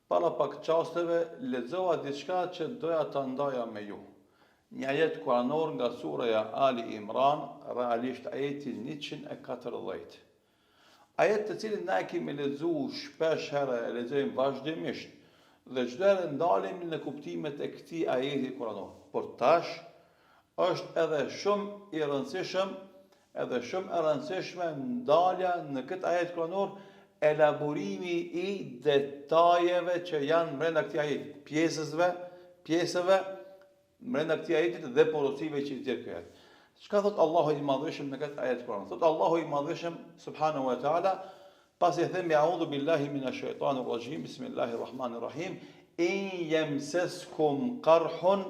para pak çasteve lexova diçka që doja ta ndaja me ju. Një ajet kuranor nga suraja Ali Imran, realisht ajeti 114. Ajet të cilin na e kemi lexuar shpesh herë, e lexojmë vazhdimisht, dhe çdo herë ndalemi në kuptimet e këtij ajeti kuranor. Por tash është edhe shumë e rëndësishme ndalja në këtë ajet kuranor, elaborimi i detajeve që janë brenda këtij ajeti, pjesëve brenda këtij ajeti dhe porosive që i nxjerr ky ajet. Çka thot Allahu i Madhëshëm në këtë ajet kuranor? Thot Allahu i Madhëshëm subhanahu wa taala, pasi e themi a'udhu billahi minash shaitanir rajim, bismillahir rahmanir rahim, in yamsaskum qarhun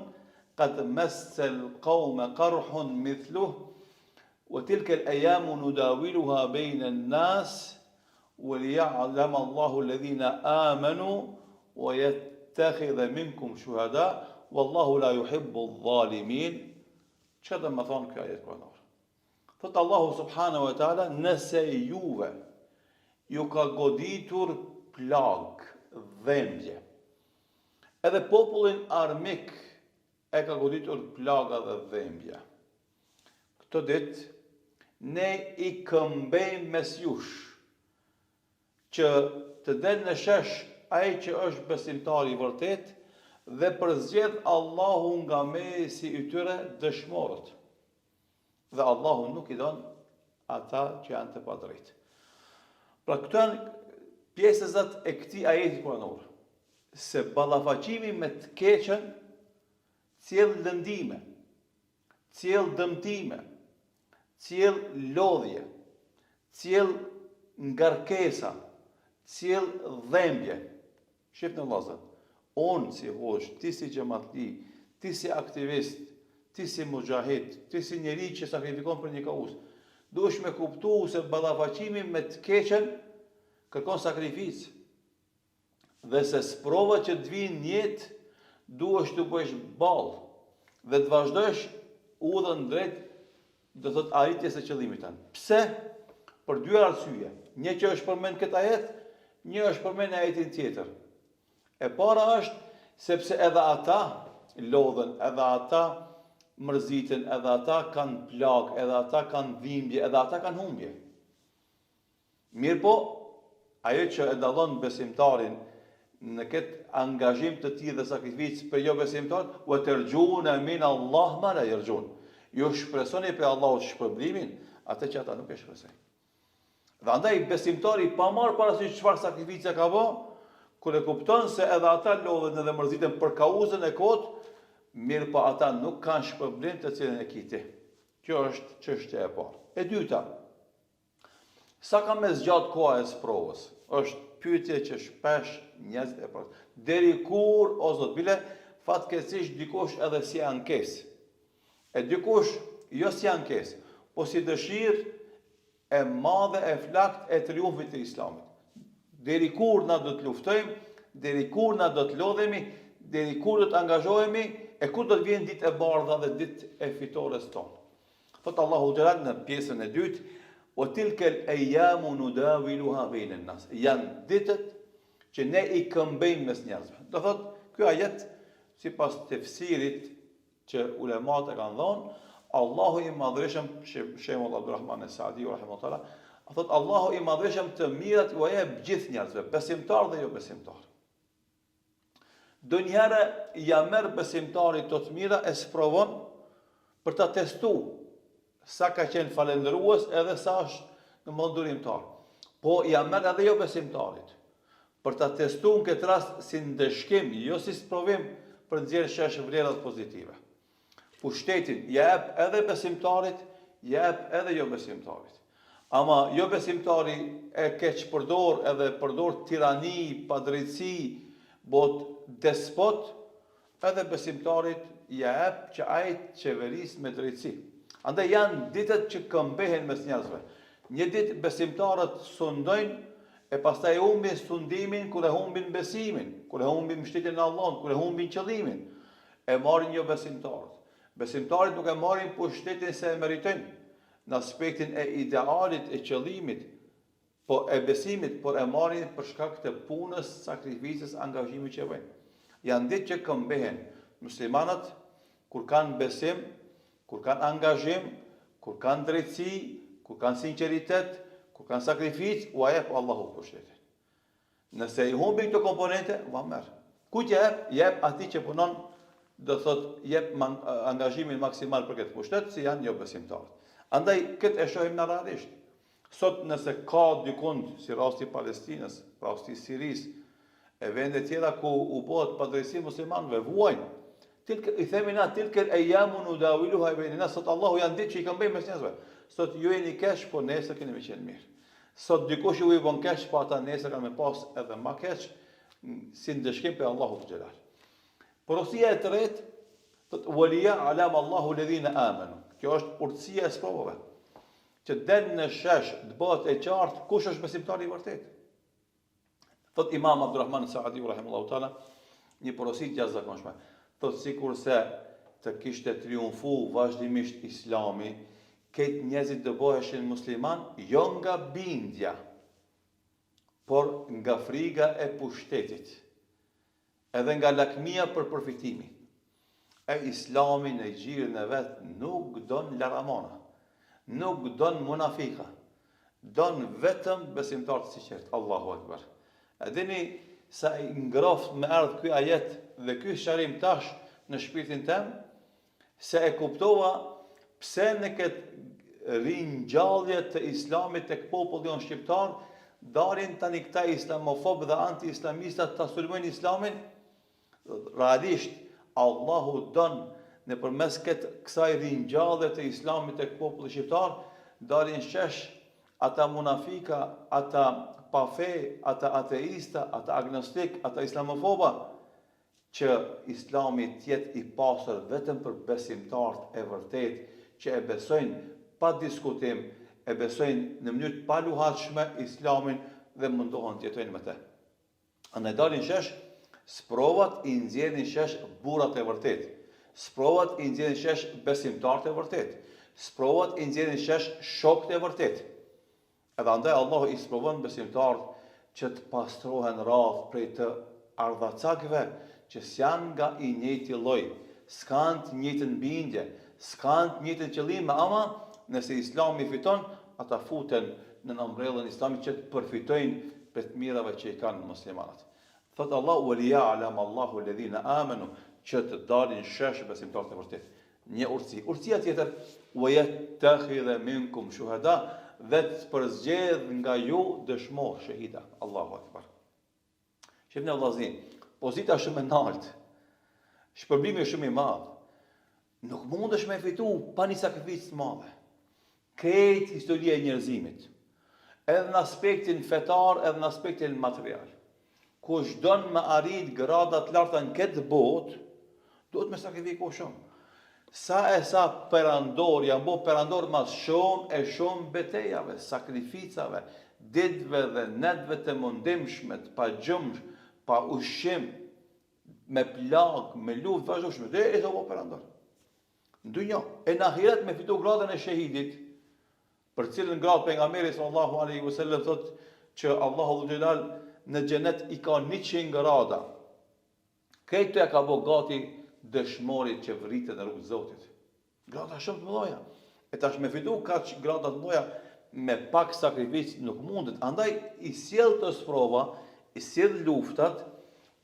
qad massal qawma qarhun mithluhu وتلك الأيام نداولها بين الناس وليعلم الله الذين آمنوا ويتخذ منكم شهداء والله لا يحب الظالمين. Çka do të thonë kjo ajet kuranor? Thot Allahu subhanahu wa taala, nëse juve ju ka goditur plag, dhembje, edhe popullin armik e ka goditur plaga dhe dhembja, këtë ditë ne i këmbejmë mes jush që të del në shesh ai që është besimtari i vërtet dhe përzgjedh Allahu nga mesi i tyre dëshmorët. Dhe Allahu nuk i don ata që janë të padrejtë. Pra këto janë pjesëzat e këtij ajeti kuranor, se ballafaqimi me të keqen sjell lëndime, sjell dëmtime, sjell lodhje, sjell ngarkesa, sjell dhembje. Shif në vllazër, unë si hoxh, ti si xhamatli, ti si aktivist, ti si mujahid, ti si njeri që sakrifikon për një kauz, duhesh me kuptu se ballafaqimi me të keqen kërkon sakrificë. Dhe se sprova që të vinë në jetë, duhesh të bësh ballë dhe të vazhdosh udhën drejt, do thot arritjes së qëllimit tënd. Pse? Për dy arsye. Një që është përmend këtë ajet, një është përmend në ajetin tjetër. E para është sepse edhe ata lodhen, edhe ata mërziten, edhe ata kanë plagë, edhe ata kanë dhimbje, edhe ata kanë humbje. Mirë po, ajo që e dallon besimtarin në këtë angazhim të tillë dhe sakrificë për jo besimtar, wa tarjuna min Allah ma la yarjun. Ju shpresoni për Allahut shpërblimin, atë që ata nuk e shpresojnë. Dhe andaj besimtari pa marrë parasysh çfarë sakrifice ka bë, kur e kupton se edhe ata lodhen edhe mërziten për kauzën e kot, mirë po ata nuk kanë shpërblim të cilën e kiti. Kjo është çështja e parë. E dyta, sa ka me zgjat koha e sprovës? Është pyetje që shpesh njerëzit e provojnë. Deri kur, o Zot, bile fatkeqësisht dikush edhe si ankesë. E dikush jo si ankesë, po si dëshirë e madhe e flakt e triumfit të Islamit. Deri kur na do të luftojmë, deri kur na do të lodhemi, deri kur do të angazhohemi, e kur do të vjen ditë e bardha dhe ditë e fitores tonë. Thot Allahu Xhelal në pjesën e dytë, "Wa tilka al-ayyamu nudawiluha bayna an-nas." Janë ditët që ne i këmbejmë mes njerëzve. Do thot, ky ajet sipas tefsirit që ulemat e kanë dhënë, Allahu i Madhëshëm, shembull Abdulrahman es-Saadi rahimahullah, thot Allahu i Madhëshëm të mirat u jep gjithë njerëzve, besimtar dhe jo besimtar. Donjëherë ja merr besimtarit të mira e sprovon për ta testuar sa ka qenë falendërues edhe sa është në mundurimtar. Po ja merr edhe jo besimtarit për ta testuar në këtë rast si ndëshkim, jo si sprovim për nxjerrë shesh vlerat pozitive. Pushtetin jep edhe besimtarit, jep edhe jo besimtarit. Ama jo besimtari e keq përdor edhe përdor tirani, padrejtësi, bot despot, edhe besimtarit jep që ai qeveris me drejtësi. Andaj janë ditët që këmbehen mes njerëzve. Një ditë besimtarët sundojnë e pastaj humbin sundimin kur e humbin besimin, kur e humbin mbështetjen në Allah, kur e humbin qëllimin. E marrin jo besimtarët. Besimtarit nuk e marrin pushtetin se e meritojnë në aspektin e idealit e qëllimit, po e besimit, por e marrin për shkak të punës, sakrificës, angazhimit që bëjnë. Janë ditë që këmbehen muslimanët kur kanë besim, kur kanë angazhim, kur kanë drejtësi, kur kanë sinqeritet, kur kanë sakrificë, u jep Allahu pushtetin. Nëse i humbi këto komponente, va merr. Kujt jep atij që punon, do thot jep angazhimin maksimal për këtë pushtet, si janë jo besimtarët. Andaj këtë e shohim në realisht. Sot nëse ka dikund, si rasti Palestinës, rasti Siris, e vende tjera ku u bëhet padrejtësi muslimanëve, vuajnë. I themi na, tilke ejamu nudawiluha bainana, sot Allahu janë ditë që i kanë bëjmë mes njerëzve. Sot ju jeni keq, po nesër keni me qenë mirë. Sot dikush ju i bën keq, po ata nesër kanë me pas edhe më keq, si ndëshkim për Allahu të xhelal. Porosia e tretë, thot waliya alam Allahu alladhina amanu. Kjo është urtësia e sprovave. Që del në shesh, të bëhet e qartë kush është besimtari i vërtet. Thot Imam Abdurrahman Saadi rahimahullahu taala, një porosi të jashtëzakonshme. Thot sikurse të kishte triumfu vazhdimisht Islami, këtë njerëzit të bëheshin musliman jo nga bindja, por nga friga e pushtetit, edhe nga lakmia për përfitimin. E Islami në gjirën e vetë nuk don laramona, nuk don munafika, don vetëm besimtarë të sinqert. Allahu Akbar. E dini sa i ngroft me ardh ky ajet dhe ky sharim tash në shpirtin tem, se e kuptova pse në këtë ringjallje të Islamit tek populli jon shqiptar dalin tani këta islamofobë dhe anti-islamistat ta sulmojnë Islamin. Realisht Allahu don nëpërmes kësaj ringjallje të Islamit tek populli shqiptar dalin shesh ata munafika, ata pa fe, ata ateista, ata agnostik, ata islamofoba, që Islami tjetë i pasur vetëm për besimtarët e vërtet, që e besojnë pa diskutim, e besojnë në mënyrë pa luhatshme Islamin dhe mundohen të jetojnë me të. Andaj dalin shesh, sprovat i nxjerrin shesh burrat e vërtet, sprovat i nxjerrin shesh besimtarët e vërtet, sprovat i nxjerrin shesh shokët e vërtet. Edhe andaj Allahu i sprovon besimtarët që të pastrohen radh prej të ardhacakëve që s'janë nga i njëjti lloj, s'kan të njëjtën bindje, s'kan të njëjtën qëllim, ama nëse Islami fiton, ata futen në ambrellën e Islamit që të përfitojnë për të mirave që i kanë muslimanët. Thot Allahu waliya'lam Allahu alladhina amanu, që të dalin shesh besimtarët e vërtet. Një urtësi. Urtësia tjetër, wa yattakhidha minkum shuhada, dhe të përzgjedh nga ju dëshmor shahida. Allahu Akbar. Shifni vëllazin, pozita shumë e lartë, shpërbimi shumë i madh. Nuk mundesh me fitu pa një sakrificë të madhe. Këtë historia e njerëzimit, edhe në aspektin fetar, edhe në aspektin material. Kush don me arrit grada të larta në këtë botë, duhet me sakrifiku shumë. Sa e sa perandor, janë bo perandor mas shumë betejave, sakrificave, ditëve dhe netëve të mundimshme, pa gjumsh, pa ushqim, me plag, me luftë vazhdueshme, dhe e të bo perandor. Në dynjë, e në ahiret me fitu gradën e shahidit, për cilën gradë pejgamberi sallallahu alaihi wasallam thot që Allahu xhelal në xhenet i ka 100 grada. Këtë e ka bo gati dëshmorit që vritet në rrugë të Zotit. Grada shumë të mëdha. E tash me fitu kaq grada të mëdha me pak sakrificë nuk mundet. Andaj i sjell të sprova, i sjell luftat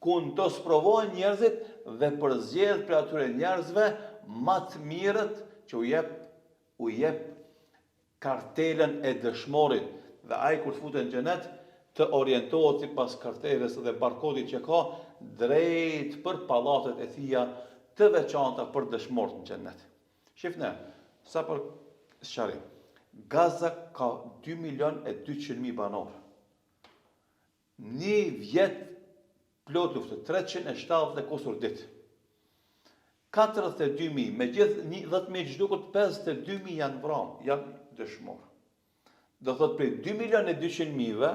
ku të sprovohen njerëzit dhe përzgjedh për atyre njerëzve më të mirët që u jep kartelën e dëshmorit dhe ai kur futet në xhenet të orientohet sipas kartelës dhe barkodit që ka drejt për pallatet e tija të veçanta për dëshmorët në xhenet. Shifne, sa për sqarim. Gaza ka 2.200.000 banor. Një vjet plot luftë, 370 kusur ditë. 42.000, me gjithë 10.000 çdukut, 52.000 janë vranë, janë dëshmorë. Do thot për 2.200.000-ve,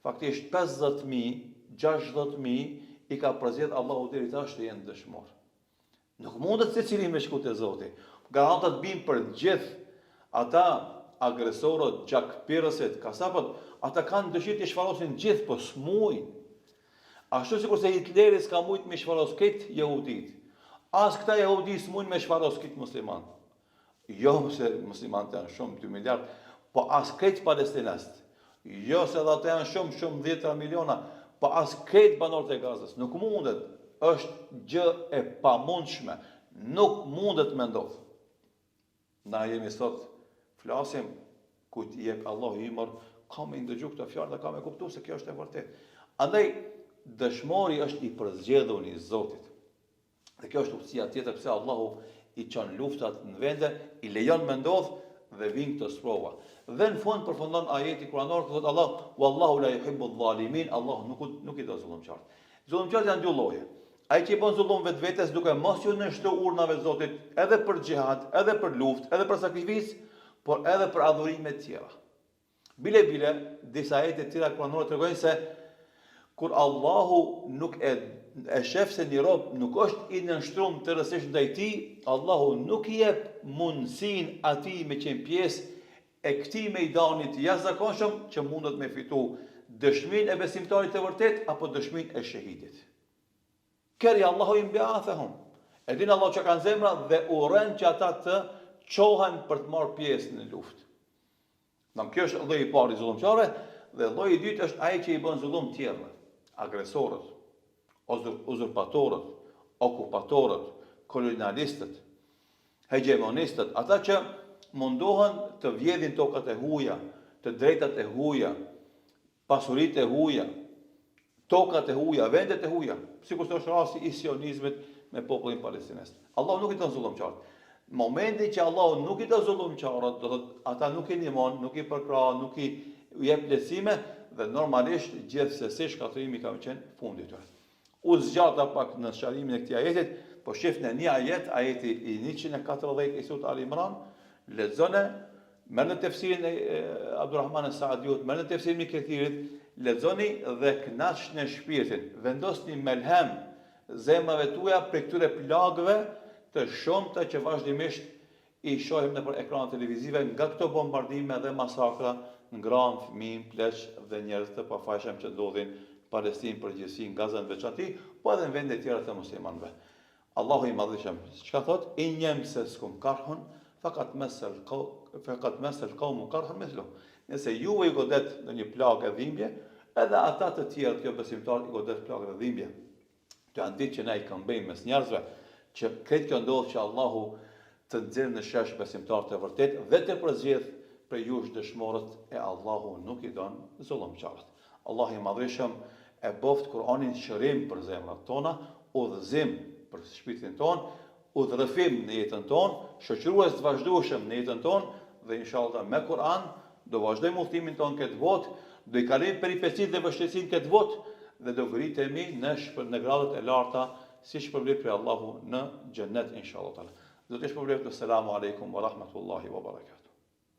faktisht 50.000, 60.000 i ka përzgjedh Allahu deri tash të jenë dëshmorë. Nuk mundet secili me shku te Zoti. Garantat bin për gjithë ata agresorët, gjakpirësit, kasapët, ata kanë dëshirë të shfarosin gjithë, po s'mujnë. Ashtu sikur se Hitleri s'ka mujt me shfaros këtë jehudit. As këta jehudi s'mujnë me shfaros këtë musliman. Jo se muslimanët janë shumë 2 miliard, po as këtë palestinest. Jo se dhe ata janë shumë 10 miliona, po as këtë banorët e Gazës. Nuk mundet, është gjë e pamundshme. Nuk mundet me ndodhë. Na jemi sot, flasim, ku t'i jep Allahu i mërë, ka me ndëgju këtë fjalë dhe ka me kuptu se kjo është e vërtet. Andaj, dëshmori është i përzgjedhur i Zotit. Dhe kjo është urtësia tjetër pse Allahu i çon luftat në vende, i lejon me ndodh dhe vijnë këto sprova. Dhe në fund përfundon ajeti kuranor ku thotë Allah, wallahu la yuhibbu adh-dhalimin, Allahu nuk i do zullumçart. Zullumçart janë dy lloje. Ai që bën zullum vetvetes duke mos ju nështru urnave të Zotit, edhe për xhihad, edhe për luftë, edhe për sakrificë, por edhe për adhurime të tjera. Bile disa ajete të tjera kuranore tregojnë se kur Allahu nuk e shef se një rob nuk është i nënshtruar të rësisht ndaj tij, Allahu nuk i jep mundësinë atij me qenë pjesë e këtij mejdani të jashtëzakonshëm që mundet me fitu dëshminë e besimtarit të vërtet apo dëshminë e shahidit. Keri Allahu i mbiathehum. E din Allahu që kanë zemra dhe urren që ata të çohen për të marrë pjesë në luftë. Kjo është lloji i parë i zullumçarëve dhe lloji i dytë është ai që i bën zullum tjerëve. Agresorët, uzurpatorët, okupatorët, kolonialistët, hegemonistët, ata që mundohen të vjedhin tokat e huaja, të drejtat e huaja, pasuritë e huaja, tokat e huaja, vendet e huaja, sikur është rasti i sionizmit me popullin palestinez. Allahu nuk i don zullumçarët. Në momentin që Allahu nuk i don zullumçarët, do thotë ata nuk i ndihmon, nuk i përkrah, nuk i jep lehtësime, dhe normalisht gjithsesi shkatërimi ka qenë fundi i tyre. U zgjata pak në sqarimin e këtij ajetit, po shifni një ajet, ajeti i 114 i surat Al-Imran, lexone, merrni tefsirin e Abdulrahman as-Saadiut, merrni tefsirin e Kethirit, lexoni dhe kënaqni shpirtin, vendosni melhem zemrave tuaja për këtyre plagëve të shumta që vazhdimisht i shohim nëpër ekranet televizive nga këto bombardime dhe masakra, ngranë, fëmijë, pleq dhe njerëz të pafajshëm që ndodhin Palestinë përgjithësi, në Gazën veçanti, po edhe në vende tjera të muslimanëve. Allahu i madhëshëm, çka thot? In yamsaskum karhun faqad masal qawmu karhun mithlu. Nëse juve i godet në një plagë e dhimbje, edhe ata të tjerë të besimtarë i godet plagë e dhimbje. Të janë ditë që na i këmbejmë mes njerëzve, që këtë kjo ndodh që Allahu të nxjerrë në shesh besimtarë të vërtet dhe të përzgjedh për jush dëshmorët e Allahu nuk i don zullumçarët. Allah i madhëshëm e boft Kur'anin shërim për zemrat tona, udhëzim për shpirtin ton, udhërëfim në jetën ton, shoqërues të vazhdueshëm në jetën ton dhe inshallah me Kur'an do vazhdojmë udhëtimin ton këtë botë, do i kalojmë peripecitë dhe vështirësinë këtë botë dhe do ngritemi në gradat e larta si shpërblim për Allahu në xhennet inshallah. Do të shpërblim. Selamu alejkum wa rahmatullahi wa barakatuh.